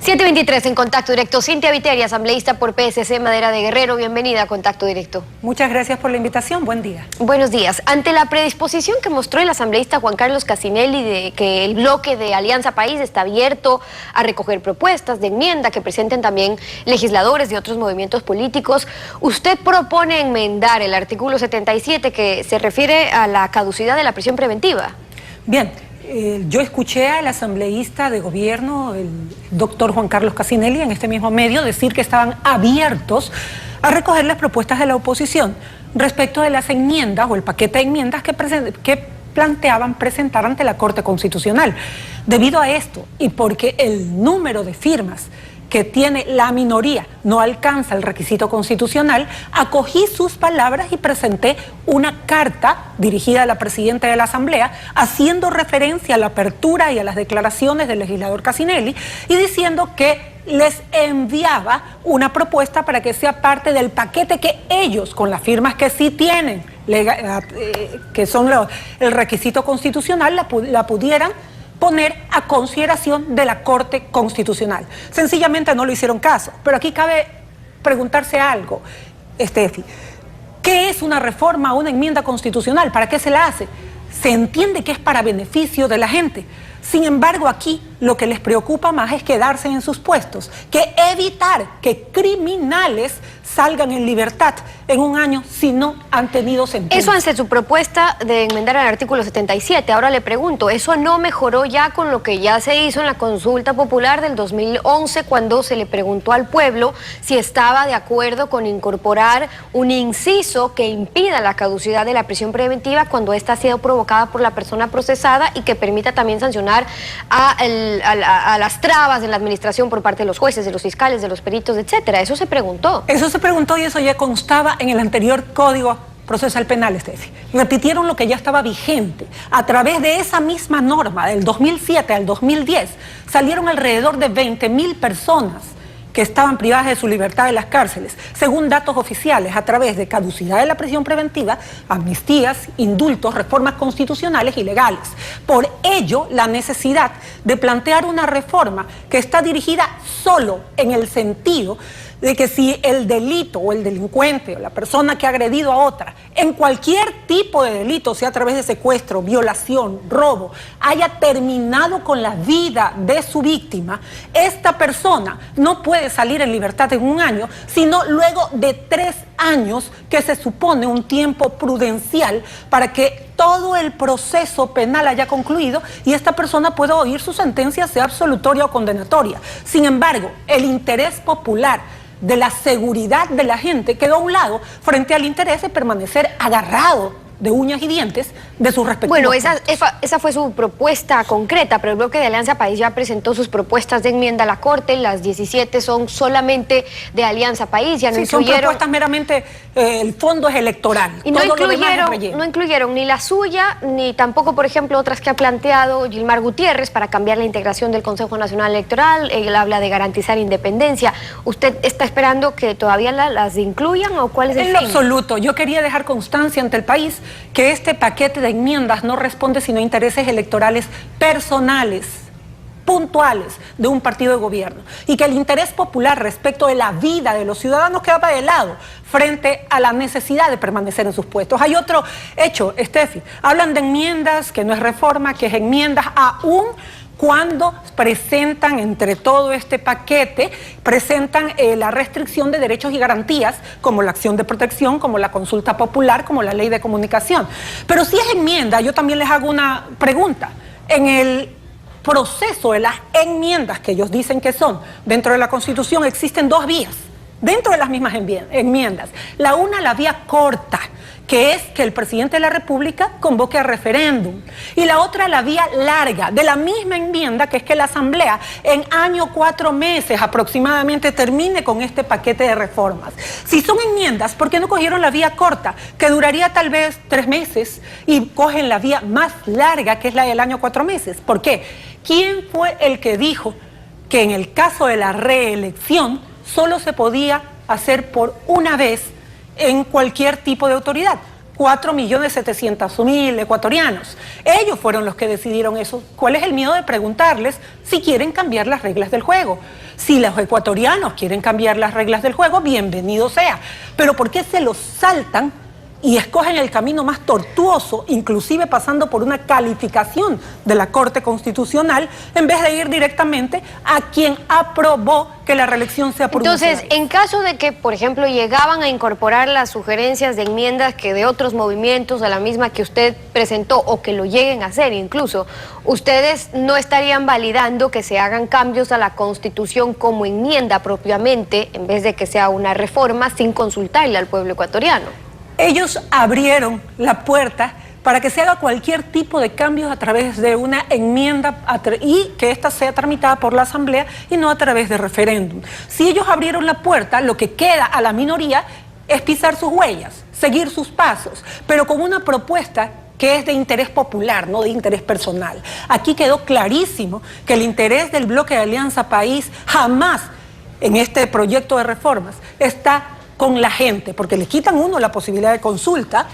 7:23 en Contacto Directo. Cintia Viteri, asambleísta por PSC Madera de Guerrero. Bienvenida a Contacto Directo. Muchas gracias por la invitación. Buen día. Buenos días. Ante la predisposición que mostró el asambleísta Juan Carlos Casinelli de que el bloque de Alianza País está abierto a recoger propuestas de enmienda que presenten también legisladores de otros movimientos políticos, usted propone enmendar el artículo 77 que se refiere a la caducidad de la prisión preventiva. Bien. Yo escuché al asambleísta de gobierno, el doctor Juan Carlos Casinelli, en este mismo medio, decir que estaban abiertos a recoger las propuestas de la oposición respecto de las enmiendas o el paquete de enmiendas que planteaban presentar ante la Corte Constitucional. Debido a esto y porque el número de firmas que tiene la minoría no alcanza el requisito constitucional, acogí sus palabras y presenté una carta dirigida a la presidenta de la Asamblea haciendo referencia a la apertura y a las declaraciones del legislador Casinelli y diciendo que les enviaba una propuesta para que sea parte del paquete que ellos, con las firmas que sí tienen, que son el requisito constitucional, la pudieran poner a consideración de la Corte Constitucional. Sencillamente no le hicieron caso. Pero aquí cabe preguntarse algo, Estefi. ¿Qué es una reforma o una enmienda constitucional? ¿Para qué se la hace? Se entiende que es para beneficio de la gente. Sin embargo, aquí lo que les preocupa más es quedarse en sus puestos, que evitar que criminales salgan en libertad en un año si no han tenido sentencia. Eso ante su propuesta de enmendar el artículo 77. Ahora le pregunto, ¿eso no mejoró ya con lo que ya se hizo en la consulta popular del 2011 cuando se le preguntó al pueblo si estaba de acuerdo con incorporar un inciso que impida la caducidad de la prisión preventiva cuando ésta ha sido provocada por la persona procesada y que permita también sancionar a las trabas en la administración por parte de los jueces, de los fiscales, de los peritos, etcétera? Eso se preguntó. Eso se preguntó y eso ya constaba en el anterior Código Procesal Penal, Estefi. Repitieron lo que ya estaba vigente. A través de esa misma norma, del 2007 al 2010, salieron alrededor de 20.000 personas que estaban privadas de su libertad en las cárceles, según datos oficiales, a través de caducidad de la prisión preventiva, amnistías, indultos, reformas constitucionales y legales. Por ello, la necesidad de plantear una reforma que está dirigida solo en el sentido de que si el delito o el delincuente o la persona que ha agredido a otra en cualquier tipo de delito, sea a través de secuestro, violación, robo, haya terminado con la vida de su víctima, esta persona no puede salir en libertad en un año, sino luego de 3 años, que se supone un tiempo prudencial para que todo el proceso penal haya concluido y esta persona pueda oír su sentencia, sea absolutoria o condenatoria. Sin embargo, el interés popular de la seguridad de la gente quedó a un lado frente al interés de permanecer agarrado de uñas y dientes de sus respectivos. Bueno, esa fue su propuesta concreta, pero el bloque de Alianza País ya presentó sus propuestas de enmienda a la Corte. Las 17 son solamente de Alianza País, ya no incluyeron... son propuestas meramente, el fondo es electoral. Y no incluyeron ni la suya, ni tampoco, por ejemplo, otras que ha planteado Gilmar Gutiérrez para cambiar la integración del Consejo Nacional Electoral. Él habla de garantizar independencia. ¿Usted está esperando que todavía las incluyan o cuál es el fin? En lo absoluto. Yo quería dejar constancia ante el país que este paquete de enmiendas no responde sino a intereses electorales personales, puntuales de un partido de gobierno y que el interés popular respecto de la vida de los ciudadanos quedaba de lado frente a la necesidad de permanecer en sus puestos. Hay otro hecho, Estefi, hablan de enmiendas, que no es reforma, que es enmiendas aún cuando presentan entre todo este paquete, presentan la restricción de derechos y garantías, como la acción de protección, como la consulta popular, como la ley de comunicación. Pero si es enmienda, yo también les hago una pregunta. En el proceso de las enmiendas que ellos dicen que son dentro de la Constitución, existen 2 vías dentro de las mismas enmiendas. La una, la vía corta, que es que el presidente de la República convoque a referéndum. Y la otra, la vía larga, de la misma enmienda, que es que la Asamblea en año 4 meses aproximadamente termine con este paquete de reformas. Si son enmiendas, ¿por qué no cogieron la vía corta, que duraría tal vez 3 meses, y cogen la vía más larga, que es la del año 4 meses? ¿Por qué? ¿Quién fue el que dijo que en el caso de la reelección solo se podía hacer por una vez en cualquier tipo de autoridad? 4.700.000 ecuatorianos. Ellos fueron los que decidieron eso. ¿Cuál es el miedo de preguntarles si quieren cambiar las reglas del juego? Si los ecuatorianos quieren cambiar las reglas del juego, bienvenido sea. Pero ¿por qué se los saltan y escogen el camino más tortuoso, inclusive pasando por una calificación de la Corte Constitucional, en vez de ir directamente a quien aprobó que la reelección sea por Entonces, unanimidad? en caso de que, por ejemplo, llegaban a incorporar las sugerencias de enmiendas que de otros movimientos a la misma que usted presentó o que lo lleguen a hacer incluso, ¿ustedes no estarían validando que se hagan cambios a la Constitución como enmienda propiamente, en vez de que sea una reforma sin consultarle al pueblo ecuatoriano? Ellos abrieron la puerta para que se haga cualquier tipo de cambios a través de una enmienda y que ésta sea tramitada por la Asamblea y no a través de referéndum. Si ellos abrieron la puerta, lo que queda a la minoría es pisar sus huellas, seguir sus pasos, pero con una propuesta que es de interés popular, no de interés personal. Aquí quedó clarísimo que el interés del bloque de Alianza País jamás en este proyecto de reformas está con la gente, porque le quitan uno la posibilidad de consulta.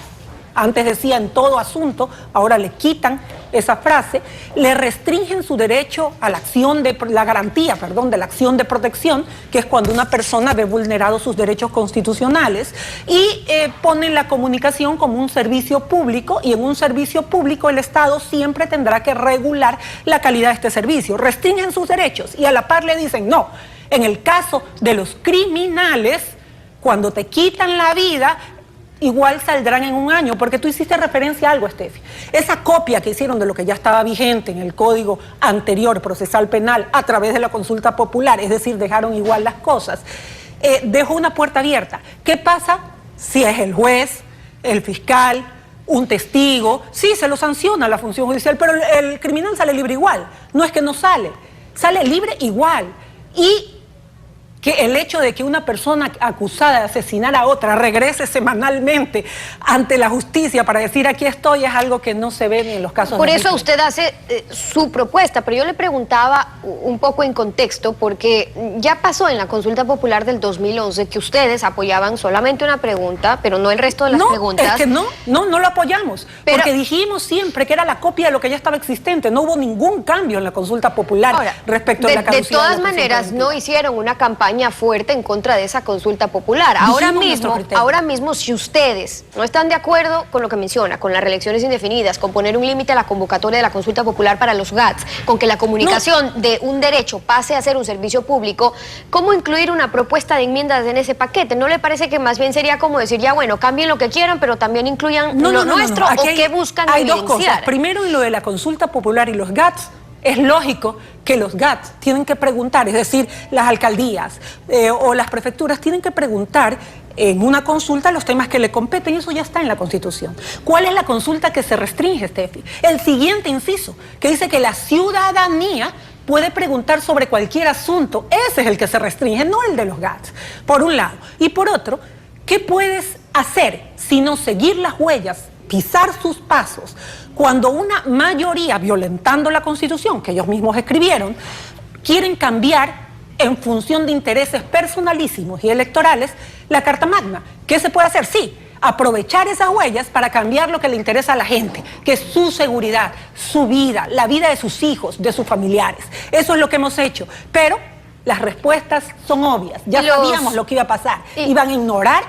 Antes decía en todo asunto, ahora le quitan esa frase, le restringen su derecho a la acción de la garantía, de la acción de protección, que es cuando una persona ve vulnerados sus derechos constitucionales, y ponen la comunicación como un servicio público, y en un servicio público el Estado siempre tendrá que regular la calidad de este servicio. Restringen sus derechos y a la par le dicen, no, en el caso de los criminales, cuando te quitan la vida, igual saldrán en un año, porque tú hiciste referencia a algo, Estefi. Esa copia que hicieron de lo que ya estaba vigente en el Código anterior, procesal penal, a través de la consulta popular, es decir, dejaron igual las cosas, dejó una puerta abierta. ¿Qué pasa si es el juez, el fiscal, un testigo? Sí, se lo sanciona la función judicial, pero el criminal sale libre igual. No es que no sale, sale libre igual. Y que el hecho de que una persona acusada de asesinar a otra regrese semanalmente ante la justicia para decir aquí estoy es algo que no se ve ni en los casos. Por eso usted hace su propuesta, pero yo le preguntaba un poco en contexto, porque ya pasó en la consulta popular del 2011 que ustedes apoyaban solamente una pregunta, pero no el resto de las preguntas. Es que no lo apoyamos, porque dijimos siempre que era la copia de lo que ya estaba existente. No hubo ningún cambio en la consulta popular respecto a la caducidad. De todas maneras, no hicieron una campaña fuerte en contra de esa consulta popular. Ahora mismo, si ustedes no están de acuerdo con lo que menciona, con las reelecciones indefinidas, con poner un límite a la convocatoria de la consulta popular para los GATS, con que la comunicación de un derecho pase a ser un servicio público, ¿cómo incluir una propuesta de enmiendas en ese paquete? ¿No le parece que más bien sería como decir, ya bueno, cambien lo que quieran, pero también incluyan lo nuestro? ¿O qué buscan evidenciar? Hay dos cosas. Primero, en lo de la consulta popular y los GATS, es lógico que los GATS tienen que preguntar, es decir, las alcaldías o las prefecturas tienen que preguntar en una consulta los temas que le competen, y eso ya está en la Constitución. ¿Cuál es la consulta que se restringe, Estefi? El siguiente inciso, que dice que la ciudadanía puede preguntar sobre cualquier asunto. Ese es el que se restringe, no el de los GATS, por un lado. Y por otro, ¿qué puedes hacer sino seguir las huellas, pisar sus pasos, cuando una mayoría, violentando la Constitución, que ellos mismos escribieron, quieren cambiar en función de intereses personalísimos y electorales la Carta Magna? ¿Qué se puede hacer? Sí, aprovechar esas huellas para cambiar lo que le interesa a la gente, que es su seguridad, su vida, la vida de sus hijos, de sus familiares. Eso es lo que hemos hecho, pero las respuestas son obvias. Ya sabíamos lo que iba a pasar. Iban a ignorar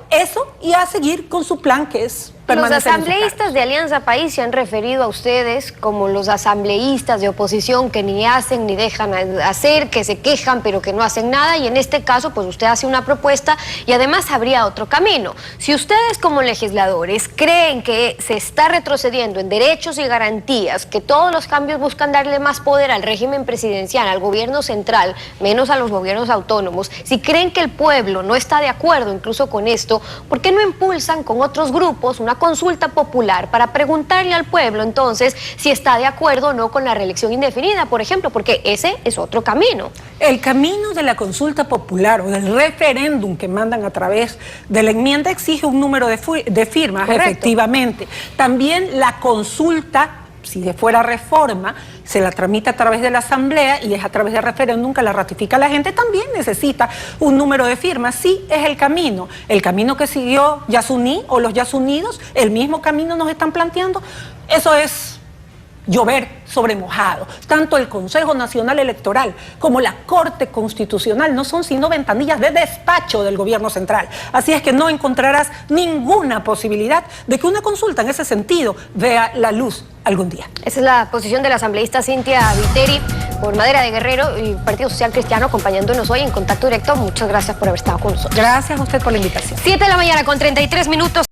eso y a seguir con su plan, que es permanecer. Los asambleístas de Alianza País se han referido a ustedes como los asambleístas de oposición que ni hacen ni dejan hacer, que se quejan pero que no hacen nada, y en este caso pues usted hace una propuesta y además habría otro camino. Si ustedes como legisladores creen que se está retrocediendo en derechos y garantías, que todos los cambios buscan darle más poder al régimen presidencial, al gobierno central, menos a los gobiernos autónomos, si creen que el pueblo no está de acuerdo incluso con esto, ¿por qué no impulsan con otros grupos una consulta popular para preguntarle al pueblo entonces si está de acuerdo o no con la reelección indefinida, por ejemplo? Porque ese es otro camino. El camino de la consulta popular o del referéndum que mandan a través de la enmienda exige un número de firmas, efectivamente. También la consulta si fuera reforma, se la tramita a través de la Asamblea y es a través de referéndum que la ratifica la gente, también necesita un número de firmas. Sí, es el camino que siguió Yasuní o los Yasunidos, el mismo camino nos están planteando. Eso es llover sobre mojado. Tanto el Consejo Nacional Electoral como la Corte Constitucional no son sino ventanillas de despacho del gobierno central. Así es que no encontrarás ninguna posibilidad de que una consulta en ese sentido vea la luz algún día. Esa es la posición de la asambleísta Cintia Viteri por Madera de Guerrero y Partido Social Cristiano, acompañándonos hoy en Contacto Directo. Muchas gracias por haber estado con nosotros. Gracias a usted por la invitación. 7 de la mañana con 33 minutos.